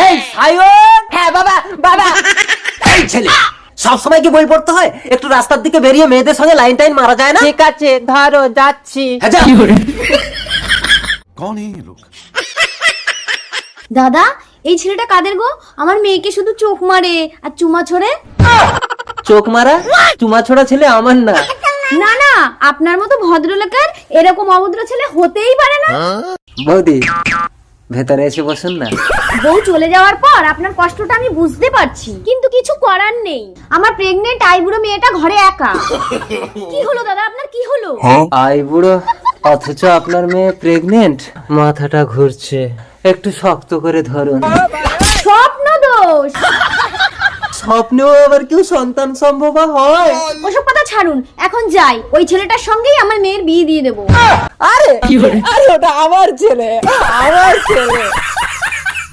এই সায়ন, হ্যাঁ বাবা বাবা। এই ছেলে সব সময় কি বই পড়তে হয়? একটু রাস্তার দিকে বেরিয়ে মেয়েদের সঙ্গে লাইন টাইন মারা যায় না? ঠিক আছে ধরো যাচ্ছি। হ্যাঁ, যা। कौन है ये लोग? দাদা এই ছেলেটা কাদের গো? আমার মেয়েকে শুধু চোখ মারে আর চুমা ছোড়ে। চোখ মারা চুমা ছোড়া ছেলে আমার না। না না, আপনার মতো ভদ্রলোকের এরকম অভদ্র ছেলে হতেই পারে না। বৌদি ভেতরে এসে বসুন না। বউ চলে যাওয়ার পর আপনার কষ্টটা আমি বুঝতে পারছি, কিন্তু কিছু করার নেই। আমার প্রেগনেন্ট আইবুড়ো মেয়েটা ঘরে একা। কি হলো দাদা, আপনার কি হলো? আই বুড়ো অথচ আপনার মেয়ে প্রেগনেন্ট। মাথাটা ঘুরছে, একটু শক্ত করে ধরুন। স্বপ্ন দোষ। স্বপ্নেও আবার কেউ সন্তান সম্ভব হয়? ওসব কথা ছাড়ুন, এখন যাই, ওই ছেলেটার সঙ্গেই আমার মেয়ের বিয়ে দিয়ে দেবো। আরে আরে ওটা আমার ছেলে, আমার ছেলে।